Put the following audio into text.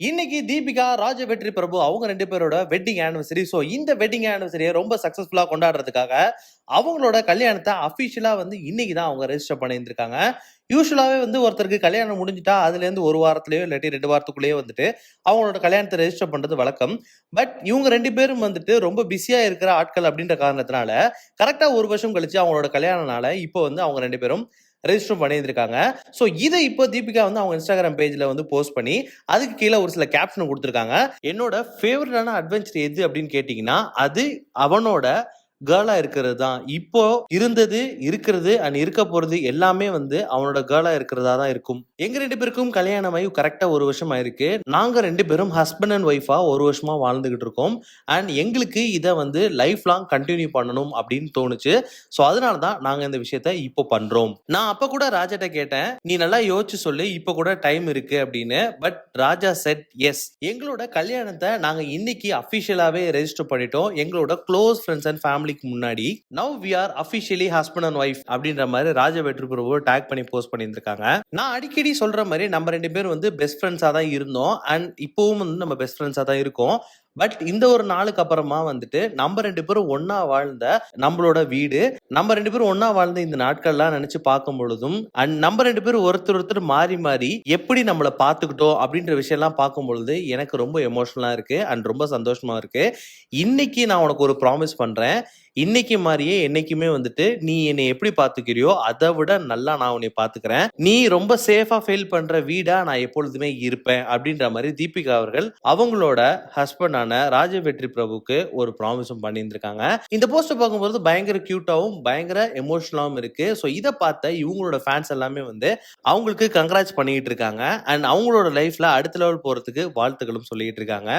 இன்னைக்கு தீபிகா, ராஜ வெற்றி பிரபு அவங்க 2 பேரோட வெட்டிங் ஆனிவர்சரி. ஸோ இந்த வெட்டிங் ஆனிவர்சரிய ரொம்ப சக்சஸ்ஃபுல்லா கொண்டாடுறதுக்காக, அவங்களோட கல்யாணத்த அஃபிஷியலா இன்னைக்கு தான் அவங்க ரெஜிஸ்டர் பண்ணியிருந்திருக்காங்க. யூசுவலாவே ஒருத்தருக்கு கல்யாணம் முடிஞ்சுட்டா, அதுலேருந்து 1 வாரத்திலயோ இல்லாட்டி 2 வாரத்துக்குள்ளேயே அவங்களோட கல்யாணத்த ரெஜிஸ்டர் பண்றது வழக்கம். பட் இவங்க 2 பேரும் ரொம்ப பிஸியா இருக்கிற ஆட்கள் அப்படின்ற காரணத்தினால, கரெக்ட்டா 1 வருஷம் கழிச்சு அவங்களோட கல்யாண நாள இப்போ அவங்க 2 பேரும் ரெஜிஸ்டர் பண்ணியிருந்திருக்காங்க. ஸோ இத இப்போ தீபிகா அவங்க இன்ஸ்டாகிராம் பேஜ்ல போஸ்ட் பண்ணி, அதுக்கு கீழ ஒரு சில கேப்ஷன் குடுத்திருக்காங்க. என்னோட ஃபேவரட்டான அட்வென்ச்சர் எது அப்படின்னு கேட்டீங்கன்னா, அது அவனோட கேர்ளா இருக்கிறது தான். இப்போ இருந்தது, இருக்கிறது அண்ட் இருக்க போறது எல்லாமே அவனோட கேர்ளா இருக்கிறதா தான் இருக்கும். எங்க 2 பேருக்கும் கல்யாணம் ஆகி கரெக்ட்டா 1 வருஷம் ஆயிருக்கு. நாங்க 2 பேரும் ஹஸ்பண்ட் அண்ட் ஒய்ஃபா 1 வருஷமா வாழ்ந்துகிட்டு இருக்கோம். அண்ட் எங்களுக்கு இத லைஃப் லாங் கன்டின்யூ பண்ணணும் அப்படின்னு தோணுச்சு. ஸோ அதனால தான் நாங்க இந்த விஷயத்த இப்போ பண்றோம். நான் அப்ப கூட ராஜாட்ட கேட்டேன், "நீ நல்லா யோசிச்சு சொல்லு, இப்ப கூட டைம் இருக்கு" அப்படின்னு. But Raja said yes. எங்களோட கல்யாணத்த நாங்க இன்னைக்கு அஃபிஷியலாவே ரெஜிஸ்டர் பண்ணிட்டோம். எங்களோட க்ளோஸ் ஃப்ரெண்ட்ஸ் அண்ட் ஃபேமிலிக்கு முன்னாடி. Now we are officially husband and wife அப்படின்ற மாதிரி ராஜ வெற்றி பிரபு டேக் பண்ணி போஸ்ட் பண்ணியிருந்திருக்காங்க. நான் அடிக்கடி சொல்ற மாதிரி நம்ம 2 பேரும் பெஸ்ட் ஃப்ரெண்ட்ஸா தான் இருந்தோம். அண்ட் இப்பவும் நம்ம பெஸ்ட் ஃப்ரெண்ட்ஸா தான் இருக்கோம். பட் இந்த ஒரு நாளுக்கு அப்புறமா நம்ம 2 பேரும் ஒண்ணா வாழ்ந்த நம்மளோட வீடு, நம்ம 2 பேரும் ஒண்ணா வாழ்ந்த இந்த நாட்கள்லாம் நினைச்சு பார்க்கும் பொழுதும், அண்ட் நம்ம 2 பேரும் ஒருத்தர் மாறி மாறி எப்படி நம்மள பார்த்துக்கிட்டோம் அப்படின்ற விஷயம்லாம் பார்க்கும் பொழுது எனக்கு ரொம்ப எமோஷனலா இருக்கு அண்ட் ரொம்ப சந்தோஷமா இருக்கு. இன்னைக்கு நான் உனக்கு ஒரு ப்ராமிஸ் பண்றேன். இன்னைக்கு மாரியே என்னைக்குமே நீ என்னை எப்படி பார்த்துக்கிறியோ அதை விட நல்லா நான் உன்னை பார்த்துக்கிறேன். நீ ரொம்ப சேஃபா ஃபீல் பண்ற வீடா நான் எப்பொழுதுமே இருப்பேன் அப்படின்ற மாதிரி தீபிகா அவர்கள் அவங்களோட ஹஸ்பண்டான ராஜ வெற்றி பிரபுக்கு ஒரு ப்ராமிஸும் பண்ணியிருந்திருக்காங்க. இந்த போஸ்ட் பார்க்கும்போது பயங்கர கியூட்டாவும் பயங்கர எமோஷனலாவும் இருக்கு. ஸோ இதை பார்த்த இவங்களோட ஃபேன்ஸ் எல்லாமே அவங்களுக்கு கங்க்ராட்ஸ் பண்ணிட்டு இருக்காங்க. அண்ட் அவங்களோட லைஃப்ல அடுத்த லெவல் போறதுக்கு வாழ்த்துக்களும் சொல்லிட்டு இருக்காங்க.